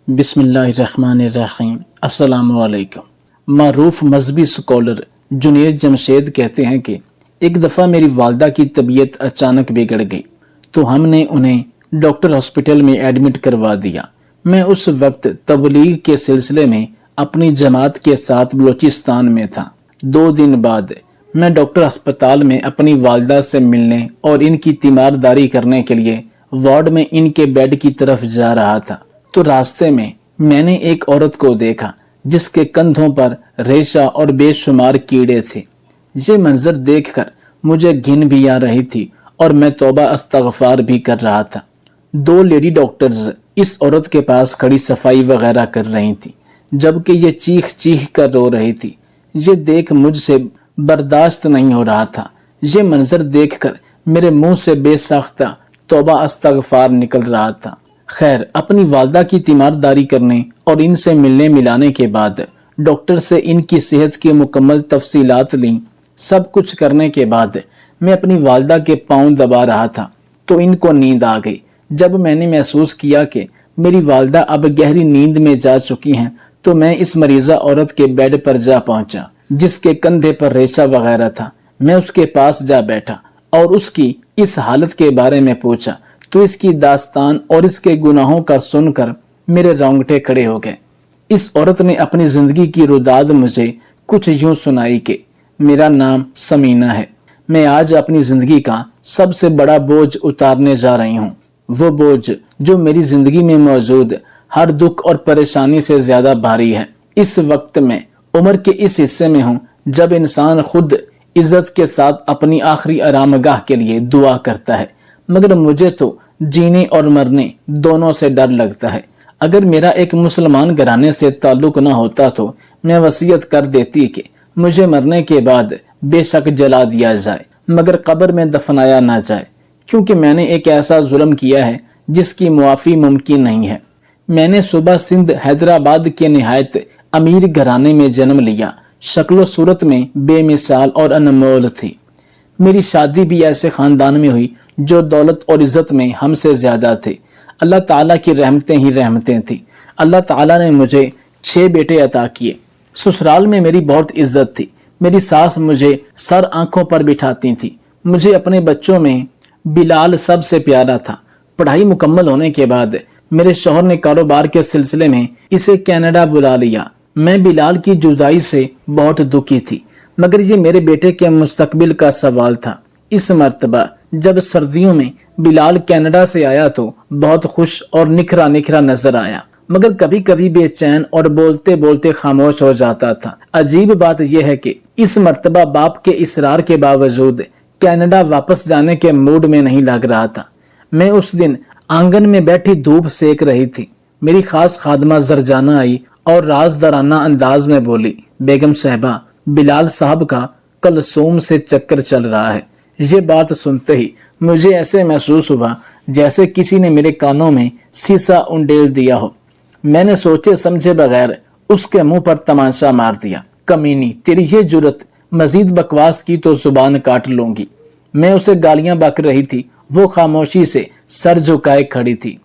बिस्मिल्लाहिर्रहमानिर्रहीम। अस्सलाम वालेकुम। मारूफ मजहबी स्कॉलर जुनेद जमशेद कहते हैं कि एक दफ़ा मेरी वालदा की तबीयत अचानक बिगड़ गई तो हमने उन्हें डॉक्टर हॉस्पिटल में एडमिट करवा दिया। मैं उस वक्त तबलीग के सिलसिले में अपनी जमात के साथ बलूचिस्तान में था। 2 दिन बाद मैं डॉक्टर अस्पताल में अपनी वालदा से मिलने और इनकी तीमारदारी करने के लिए वार्ड में इनके बेड की तरफ जा रहा था तो रास्ते में मैंने एक औरत को देखा जिसके कंधों पर रेशा और बेशुमार कीड़े थे। ये मंजर देखकर मुझे घिन भी आ रही थी और मैं तौबा अस्तगफार भी कर रहा था। 2 लेडी डॉक्टर्स इस औरत के पास खड़ी सफाई वगैरह कर रही थी जबकि ये चीख चीख कर रो रही थी। ये देख मुझसे बर्दाश्त नहीं हो रहा था। ये मंजर देखकर मेरे मुंह से बेसाख्ता तौबा अस्तगफार निकल रहा था। खैर, अपनी वालदा की तीमारदारी करने और इनसे मिलने मिलाने के बाद डॉक्टर से इनकी सेहत की मुकम्मल तफसीलात ली। सब कुछ करने के बाद मैं अपनी वालदा के पांव दबा रहा था तो इनको नींद आ गई। जब मैंने महसूस किया कि मेरी वालदा अब गहरी नींद में जा चुकी हैं तो मैं इस मरीजा औरत के बेड पर जा पहुंचा जिसके कंधे पर रेशा वगैरह था। मैं उसके पास जा बैठा और उसकी इस हालत के बारे में पूछा तो इसकी दास्तान और इसके गुनाहों का सुनकर मेरे रोंगटे खड़े हो गए। इस औरत ने अपनी जिंदगी की रुदाद मुझे कुछ यूं सुनाई कि मेरा नाम समीना है। मैं आज अपनी जिंदगी का सबसे बड़ा बोझ उतारने जा रही हूँ। वो बोझ जो मेरी जिंदगी में मौजूद हर दुख और परेशानी से ज्यादा भारी है। इस वक्त में उम्र के इस हिस्से में हूँ जब इंसान खुद इज्जत के साथ अपनी आखिरी आरामगाह के लिए दुआ करता है, मगर मुझे तो जीने और मरने दोनों से डर लगता है। अगर मेरा एक मुसलमान घराने से ताल्लुक न होता तो मैं वसीयत कर देती कि मुझे मरने के बाद बेशक जला दिया जाए मगर कब्र में दफनाया ना जाए, क्योंकि मैंने एक ऐसा जुल्म किया है जिसकी मुआफ़ी मुमकिन नहीं है। मैंने सुबह सिंध हैदराबाद के निहायत अमीर घराने में जन्म लिया। शक्ल सूरत में बेमिसाल और अनमोल थी। मेरी शादी भी ऐसे खानदान में हुई जो दौलत और इज्जत में हमसे ज्यादा थे। अल्लाह ताला की रहमतें ही रहमतें थी। अल्लाह ताला ने मुझे 6 बेटे अता किए। ससुराल में मेरी बहुत इज्जत थी। मेरी सास मुझे सर आंखों पर बिठाती थी। मुझे अपने बच्चों में बिलाल सबसे प्यारा था। पढ़ाई मुकम्मल होने के बाद मेरे शौहर ने कारोबार के सिलसिले में इसे कनाडा बुला लिया। मैं बिलाल की जुदाई से बहुत दुखी थी, मगर ये मेरे बेटे के मुस्तकबिल का सवाल था। इस मर्तबा जब सर्दियों में बिलाल कनाडा से आया तो बहुत खुश और निखरा निखरा नजर आया, मगर कभी कभी बेचैन और बोलते बोलते खामोश हो जाता था। अजीब बात यह है कि इस मर्तबा बाप के इसरार के बावजूद कनाडा वापस जाने के मूड में नहीं लग रहा था। मैं उस दिन आंगन में बैठी धूप सेक रही थी। मेरी खास खादमा जरजाना आई और राजदाराना अंदाज में बोली, बेगम साहबा, बिलाल साहब का कलसूम से चक्कर चल रहा है। ये बात सुनते ही मुझे ऐसे महसूस हुआ जैसे किसी ने मेरे कानों में सीसा उंडेल दिया हो। मैंने सोचे समझे बगैर उसके मुंह पर तमाशा मार दिया। कमीनी, तेरी ये जुर्रत, मजीद बकवास की तो जुबान काट लूंगी। मैं उसे गालियां बक रही थी। वो खामोशी से सर झुकाए खड़ी थी।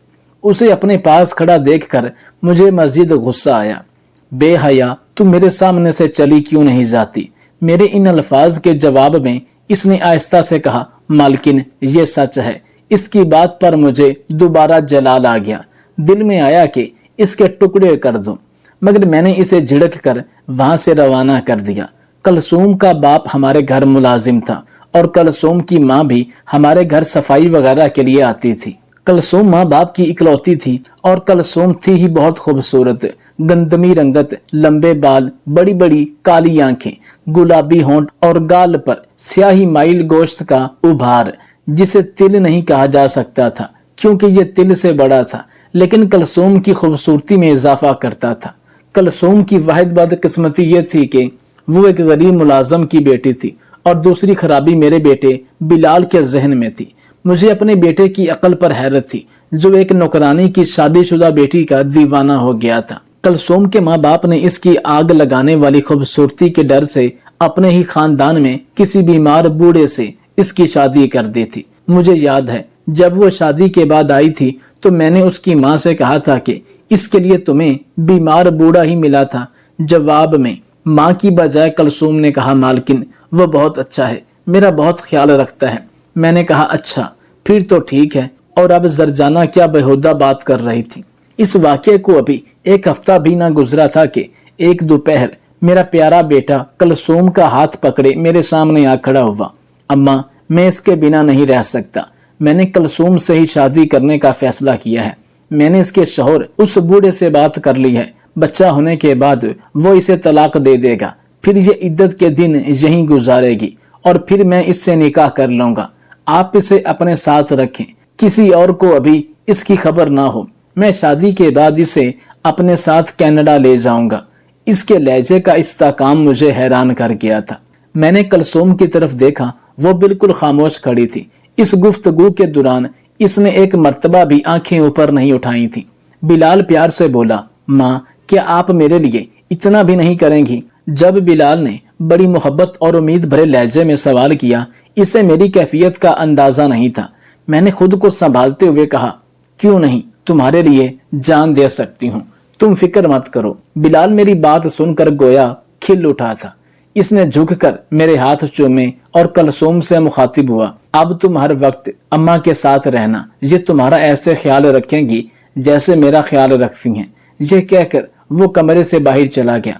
उसे अपने पास खड़ा देखकर मुझे मजीद गुस्सा आया। बेहया, तू मेरे सामने से चली क्यों नहीं जाती? मेरे इन अल्फाज के जवाब में इसने आहिस्ता से कहा, मालकिन, ये सच है। इसकी बात पर मुझे दोबारा जलाल आ गया। दिल में आया कि इसके टुकड़े कर दूं, मगर मैंने इसे झिड़क कर वहां से रवाना कर दिया। कलसूम का बाप हमारे घर मुलाजिम था और कलसूम की माँ भी हमारे घर सफाई वगैरह के लिए आती थी। कलसूम माँ बाप की इकलौती थी और कलसूम थी ही बहुत खूबसूरत। गंदमी रंगत, लंबे बाल, बड़ी बड़ी काली आंखें, गुलाबी होंठ और गाल पर स्याही माइल गोश्त का उभार, जिसे तिल नहीं कहा जा सकता था क्योंकि ये तिल से बड़ा था, लेकिन कलसूम की खूबसूरती में इजाफा करता था। कलसूम की वाहिद बदकिस्मती ये थी कि वो एक गरीब मुलाजम की बेटी थी और दूसरी खराबी मेरे बेटे बिलाल के जहन में थी। मुझे अपने बेटे की अकल पर हैरत थी जो एक नौकरानी की शादीशुदा बेटी का दीवाना हो गया था। कलसूम के माँ बाप ने इसकी आग लगाने वाली खूबसूरती के डर से अपने ही खानदान में किसी बीमार बूढ़े से इसकी शादी कर दी थी। मुझे याद है जब वो शादी के बाद आई थी तो मैंने उसकी माँ से कहा था कि इसके लिए तुम्हें बीमार बूढ़ा ही मिला था। जवाब में माँ की बजाय कलसूम ने कहा, मालकिन वो बहुत अच्छा है, मेरा बहुत ख्याल रखता है। मैंने कहा, अच्छा फिर तो ठीक है। और अब जरजाना क्या बेहुदा बात कर रही थी। इस वाक्य को अभी एक हफ्ता भी ना गुजरा था कि एक दोपहर मेरा प्यारा बेटा कलसूम का हाथ पकड़े मेरे सामने आ खड़ा हुआ। अम्मा, मैं इसके बिना नहीं रह सकता। मैंने कलसूम से ही शादी करने का फैसला किया है। मैंने इसके शौहर उस बूढ़े से बात कर ली है। बच्चा होने के बाद वो इसे तलाक दे देगा, फिर ये इद्दत के दिन यहीं गुजारेगी और फिर मैं इससे निकाह कर लूंगा। आप इसे अपने साथ रखें, किसी और को अभी इसकी खबर ना हो। मैं शादी के बाद इसे अपने साथ कनाडा ले जाऊंगा। इसके लहजे का इस्तेकाम मुझे हैरान कर गया था। मैंने कलसूम की तरफ देखा, वो बिल्कुल खामोश खड़ी थी। इस गुफ्तगू के दौरान इसने एक मर्तबा भी आंखें ऊपर नहीं उठाई थी। बिलाल प्यार से बोला, माँ क्या आप मेरे लिए इतना भी नहीं करेंगी? जब बिलाल ने बड़ी मोहब्बत और उम्मीद भरे लहजे में सवाल किया, इसे मेरी कैफियत का अंदाजा नहीं था। मैंने खुद को संभालते हुए कहा, क्यों नहीं, तुम्हारे लिए जान दे सकती हूँ, तुम फिक्र मत करो। बिलाल मेरी बात सुनकर गोया खिल उठा था। इसने झुककर मेरे हाथ चूमे और कलसूम से मुखातिब हुआ, अब तुम हर वक्त अम्मा के साथ रहना, ये तुम्हारा ऐसे ख्याल रखेंगी जैसे मेरा ख्याल रखती हैं। ये कहकर वो कमरे से बाहर चला गया।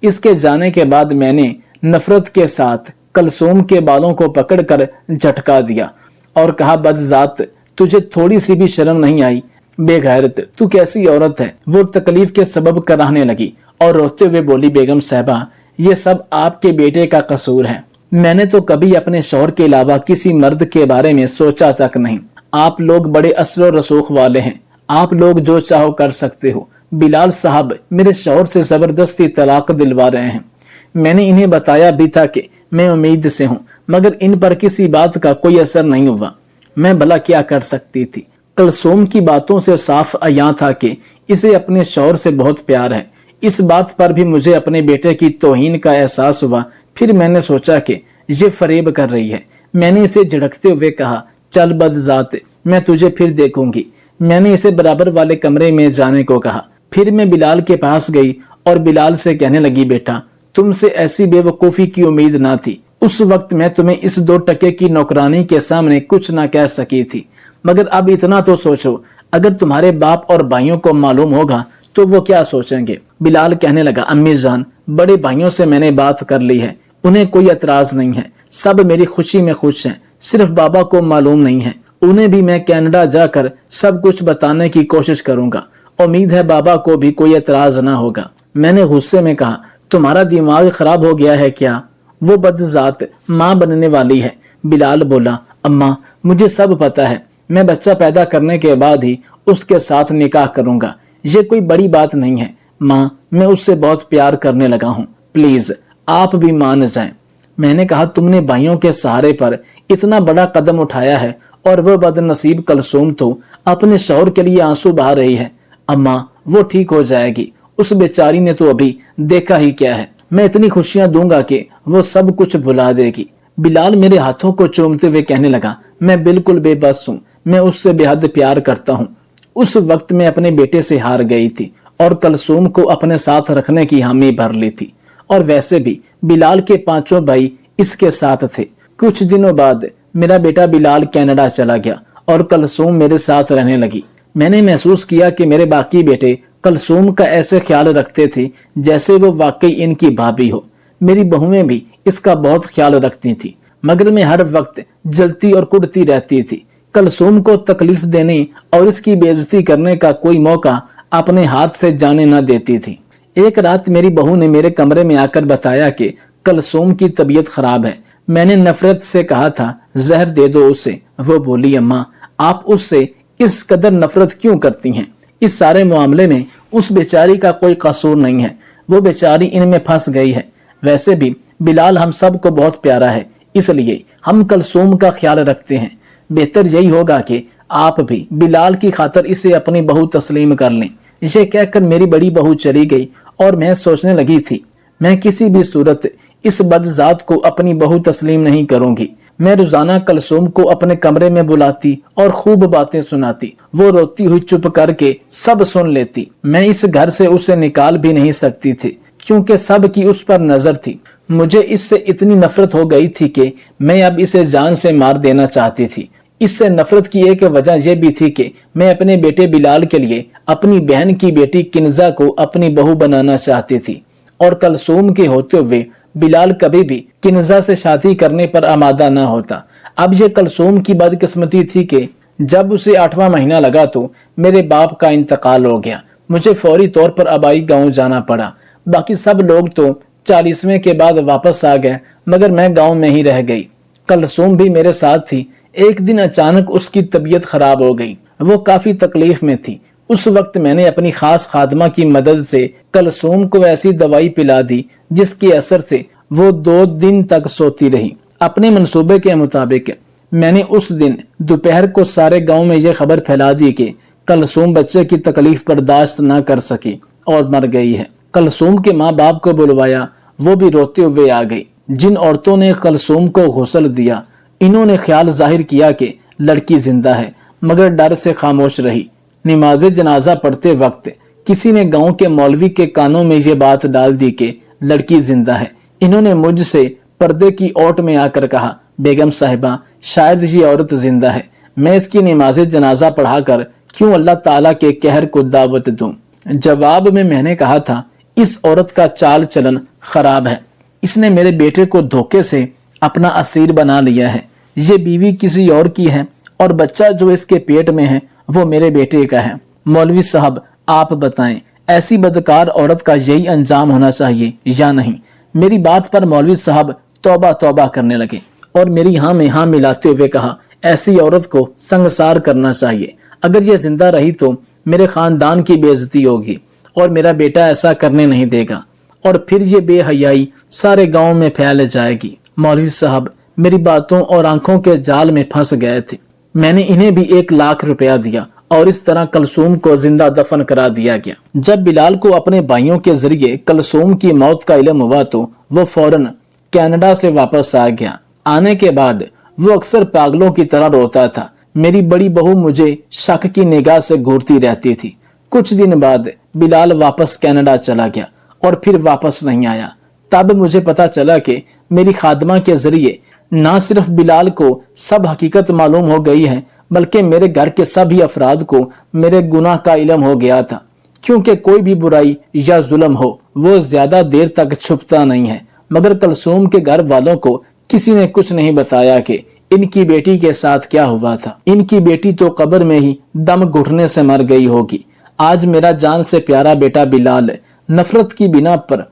इसके जाने के बाद मैंने नफरत के साथ कलसूम के बालों को पकड़कर झटका दिया और कहा, बदजात, तुझे थोड़ी सी भी शर्म नहीं आई? बेगैरत, तू कैसी औरत है? वो तकलीफ के सबब कराहने लगी और रोते हुए बोली, बेगम साहबा, ये सब आपके बेटे का कसूर है। मैंने तो कभी अपने शौहर के अलावा किसी मर्द के बारे में सोचा तक नहीं। आप लोग बड़े असर और रसूख वाले हैं, आप लोग जो चाहो कर सकते हो। बिलाल साहब मेरे शौहर से जबरदस्ती तलाक दिलवा रहे हैं। मैंने इन्हें बताया भी था कि मैं उम्मीद से हूँ, मगर इन पर किसी बात का कोई असर नहीं हुआ। मैं भला क्या कर सकती थी? कलसूम की बातों से साफ अयां था कि इसे अपने शौहर से बहुत प्यार है। इस बात पर भी मुझे अपने बेटे की तौहीन का एहसास हुआ। फिर मैंने सोचा कि ये फरेब कर रही है। मैंने इसे झिड़कते हुए कहा, चल बदजात, मैं तुझे फिर देखूंगी। मैंने इसे बराबर वाले कमरे में जाने को कहा। फिर मैं बिलाल के पास गई और बिलाल से कहने लगी, बेटा, तुमसे ऐसी बेवकूफी की उम्मीद ना थी। उस वक्त मैं तुम्हें इस 2 टके की नौकरानी के सामने कुछ ना कह सकी थी, मगर अब इतना तो सोचो, अगर तुम्हारे बाप और भाइयों को मालूम होगा तो वो क्या सोचेंगे? बिलाल कहने लगा, अम्मी जान, बड़े भाइयों से मैंने बात कर ली है, उन्हें कोई एतराज नहीं है, सब मेरी खुशी में खुश हैं। सिर्फ बाबा को मालूम नहीं है। उन्हें भी मैं कनाडा जाकर सब कुछ बताने की कोशिश करूंगा। उम्मीद है बाबा को भी कोई एतराज ना होगा। मैंने गुस्से में कहा, तुम्हारा दिमाग खराब हो गया है क्या? वो बदजात माँ बनने वाली है। बिलाल बोला, अम्मा, मुझे सब पता है। मैं बच्चा पैदा करने के बाद ही उसके साथ निकाह करूंगा। ये कोई बड़ी बात नहीं है माँ, मैं उससे बहुत प्यार करने लगा हूँ, प्लीज आप भी मान जाएं। मैंने कहा, तुमने भाइयों के सहारे पर इतना बड़ा कदम उठाया है और वह बदनसीब कलसूम तो अपने शौहर के लिए आंसू बहा रही है। अम्मा, वो ठीक हो जाएगी, उस बेचारी ने तो अभी देखा ही क्या है। मैं इतनी खुशियां दूंगा कि वो सब कुछ भुला देगी। बिलाल मेरे हाथों को चूमते हुए कहने लगा, मैं बिल्कुल बेबस हूँ, मैं उससे बेहद प्यार करता हूँ। उस वक्त मैं अपने बेटे से हार गई थी और कलसूम को अपने साथ रखने की हामी भर ली थी। और वैसे भी बिलाल के 5 भाई इसके साथ थे। कुछ दिनों बाद मेरा बेटा बिलाल कनाडा चला गया और कलसूम मेरे साथ रहने लगी। मैंने महसूस किया कि मेरे बाकी बेटे कलसूम का ऐसे ख्याल रखते थे जैसे वो वाकई इनकी भाभी हो। मेरी बहुएं भी इसका बहुत ख्याल रखती थी, मगर मैं हर वक्त जलती और कुड़ती रहती थी। कलसूम को तकलीफ देने और इसकी बेइज्जती करने का कोई मौका अपने हाथ से जाने न देती थी। एक रात मेरी बहू ने मेरे कमरे में आकर बताया कि कलसूम की तबीयत खराब है। मैंने नफरत से कहा था, जहर दे दो उसे। वो बोली, अम्मा, आप उससे इस कदर नफरत क्यों करती हैं? इस सारे मामले में उस बेचारी का कोई कसूर नहीं है, वो बेचारी इनमें फंस गई है। वैसे भी बिलाल हम सबको बहुत प्यारा है, इसलिए हम कलसूम का ख्याल रखते हैं। बेहतर यही होगा कि आप भी बिलाल की खातर इसे अपनी बहू तस्लीम कर लें। ये कहकर मेरी बड़ी बहू चली गई और मैं सोचने लगी थी, मैं किसी भी सूरत इस बदजात को अपनी बहू तस्लीम नहीं करूंगी। मैं रोजाना कलसूम को अपने कमरे में बुलाती और खूब बातें सुनाती। वो रोती हुई चुप करके सब सुन लेती। मैं इस घर से उसे निकाल भी नहीं सकती थी क्योंकि सब की उस पर नजर थी। मुझे इससे इतनी नफरत हो गई थी कि मैं अब इसे जान से मार देना चाहती थी। इससे नफरत की एक वजह यह भी थी कि मैं अपने बेटे बिलाल के लिए अपनी बहन की बेटी किन्जा को अपनी बहू बनाना चाहती थी और कलसूम के होते हुए बिलाल कभी भी किन्जा से शादी करने पर आमादा न होता। अब यह कलसूम की बदकिस्मती थी कि जब उसे 8वां महीना लगा तो मेरे बाप का इंतकाल हो गया। मुझे फौरी तौर पर आबाई गांव जाना पड़ा। बाकी सब लोग तो 40वें के बाद वापस आ गए, मगर मैं गांव में ही रह गई। कलसूम भी मेरे साथ थी। एक दिन अचानक उसकी तबीयत खराब हो गई। वो काफी तकलीफ में थी। उस वक्त मैंने अपनी खास खादमा की मदद से कलसूम को ऐसी दवाई पिला दी जिसके असर से वो 2 दिन तक सोती रही। अपने मंसूबे के मुताबिक मैंने उस दिन दोपहर को सारे गांव में यह खबर फैला दी कि कलसूम बच्चे की तकलीफ बर्दाश्त न कर सकी और मर गई है। कलसूम के माँ बाप को बुलवाया, वो भी रोते हुए आ गई। जिन औरतों ने कलसूम को गुस्ल दिया, इन्होंने ख्याल जाहिर किया कि लड़की जिंदा है, मगर डर से खामोश रही। नमाज जनाजा पढ़ते वक्त किसी ने गांव के मौलवी के कानों में ये बात डाल दी कि लड़की जिंदा है। इन्होंने मुझसे पर्दे की ओट में आकर कहा, बेगम साहिबा, शायद ये औरत जिंदा है। मैं इसकी नमाज जनाजा पढ़ाकर क्यों अल्लाह ताला के कहर को दावत दूं? जवाब में मैंने कहा था, इस औरत का चाल चलन खराब है। इसने मेरे बेटे को धोखे से अपना असीर बना लिया है। ये बीवी किसी और की है और बच्चा जो इसके पेट में है वो मेरे बेटे का है। मौलवी साहब, आप बताएं, ऐसी बदकार औरत का यही अंजाम होना चाहिए या नहीं? मेरी बात पर मौलवी साहब तौबा तौबा करने लगे और मेरी हाँ में हाँ मिलाते हुए कहा, ऐसी औरत को संगसार करना चाहिए। अगर ये जिंदा रही तो मेरे खानदान की बेइज्जती होगी और मेरा बेटा ऐसा करने नहीं देगा और फिर ये बेहयाई सारे गांव में फैल जाएगी। मौलवी साहब मेरी बातों और आंखों के जाल में फंस गए थे। मैंने इन्हें भी 1 लाख रुपया दिया और इस तरह कलसूम को जिंदा दफन करा दिया गया। जब बिलाल को अपने भाइयों के जरिए कलसूम की मौत का इल्म हुआ तो वो फौरन कनाडा से वापस आ गया। आने के बाद वो अक्सर पागलों की तरह रोता था। मेरी बड़ी बहू मुझे शक की निगाह से घूरती रहती थी। कुछ दिन बाद बिलाल वापस कनाडा चला गया और फिर वापस नहीं आया। तब मुझे पता चला कि मेरी खादमा के जरिए ना सिर्फ बिलाल को सब हकीकत मालूम हो गई है, बल्कि मेरे घर के सभी अफराद को मेरे गुनाह का इल्म हो गया था। क्योंकि कोई भी बुराई या जुल्म हो वो ज्यादा देर तक छुपता नहीं है, मगर कलसूम के घर वालों को किसी ने कुछ नहीं बताया कि इनकी बेटी के साथ क्या हुआ था। इनकी बेटी तो कब्र में ही दम घुटने से मर गई होगी। आज मेरा जान से प्यारा बेटा बिलाल नफरत की बिना पर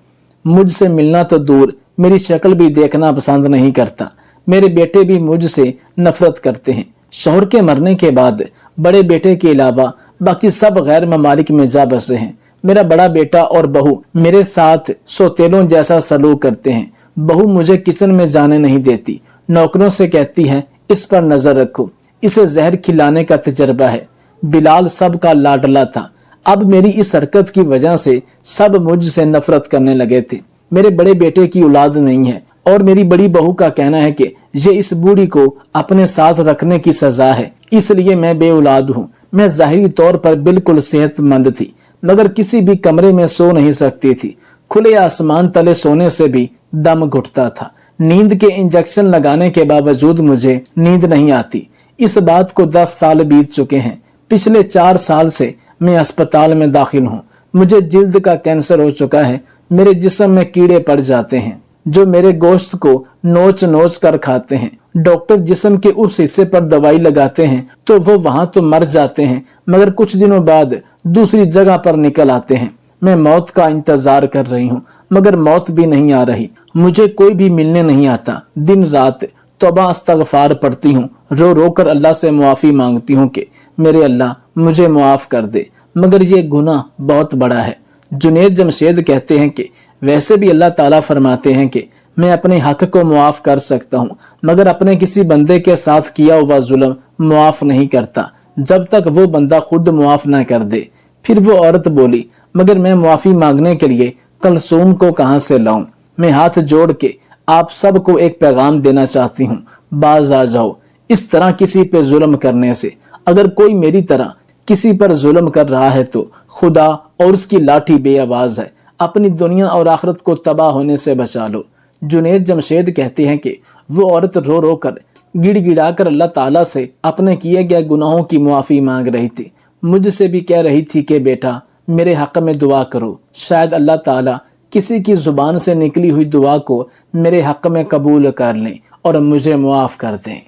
मुझसे मिलना तो दूर, मेरी शक्ल भी देखना पसंद नहीं करता। मेरे बेटे भी मुझसे नफरत करते हैं। शौहर के मरने के बाद बड़े बेटे के अलावा बाकी सब गैर ममालिक में जा बसे हैं। मेरा बड़ा बेटा और बहू मेरे साथ सौतेलों जैसा सलूक करते हैं। बहू मुझे किचन में जाने नहीं देती। नौकरों से कहती है, इस पर नजर रखो, इसे जहर खिलाने का तजर्बा है। बिलाल सबका लाडला था। अब मेरी इस हरकत की वजह से सब मुझसे नफरत करने लगे थे। मेरे बड़े बेटे की औलाद नहीं है और मेरी बड़ी बहू का कहना है कि ये इस बूढ़ी को अपने साथ रखने की सजा है, इसलिए मैं बे औलाद हूँ। मैं जाहिरी तौर पर बिल्कुल सेहतमंद थी, मगर किसी भी कमरे में सो नहीं सकती थी। खुले आसमान तले सोने से भी दम घुटता था। नींद के इंजेक्शन लगाने के बावजूद मुझे नींद नहीं आती। इस बात को 10 साल बीत चुके हैं। पिछले 4 साल से मैं अस्पताल में दाखिल हूँ। मुझे जिल्द का कैंसर हो चुका है। मेरे जिस्म में कीड़े पड़ जाते हैं जो मेरे गोश्त को नोच नोच कर खाते हैं। डॉक्टर जिस्म के उस हिस्से पर दवाई लगाते हैं तो वो वहां तो मर जाते हैं, मगर कुछ दिनों बाद दूसरी जगह पर निकल आते हैं। मैं मौत का इंतजार कर रही हूँ, मगर मौत भी नहीं आ रही। मुझे कोई भी मिलने नहीं आता। दिन रात तौबा इस्तगफार पढ़ती हूँ, रो रो कर अल्लाह से मुआफी मांगती हूँ कि मेरे अल्लाह मुझे मुआफ कर दे, मगर ये गुनाह बहुत बड़ा है। जुनेद जमशेद कहते हैं कि वैसे भी अल्लाह ताला फरमाते हैं कि मैं अपने हक को मुआफ कर सकता हूँ, मगर अपने किसी बंदे के साथ किया हुआ जुल्म मुआफ नहीं करता जब तक वो बंदा खुद मुआफ ना कर दे। फिर वो औरत बोली, मगर मैं मुआफी मांगने के लिए कलसूम को कहाँ से लाऊं? मैं हाथ जोड़ के आप सबको एक पैगाम देना चाहती हूँ। باز آ جاؤ اس طرح کسی پہ ظلم کرنے سے۔ اگر کوئی میری طرح کسی پر ظلم کر رہا ہے تو خدا اور اس کی لاٹھی بے آواز ہے، اپنی دنیا اور آخرت کو تباہ ہونے سے بچا لو۔ جنید جمشید کہتے ہیں کہ وہ عورت رو رو کر گڑ گڑا کر اللہ تعالیٰ سے اپنے کیے گئے گناہوں کی معافی مانگ رہی تھی۔ مجھ سے بھی کہہ رہی تھی کہ بیٹا میرے حق میں دعا کرو، شاید اللہ تعالیٰ کسی کی زبان سے نکلی ہوئی دعا کو میرے حق میں قبول کر لیں اور مجھے معاف کر دیں۔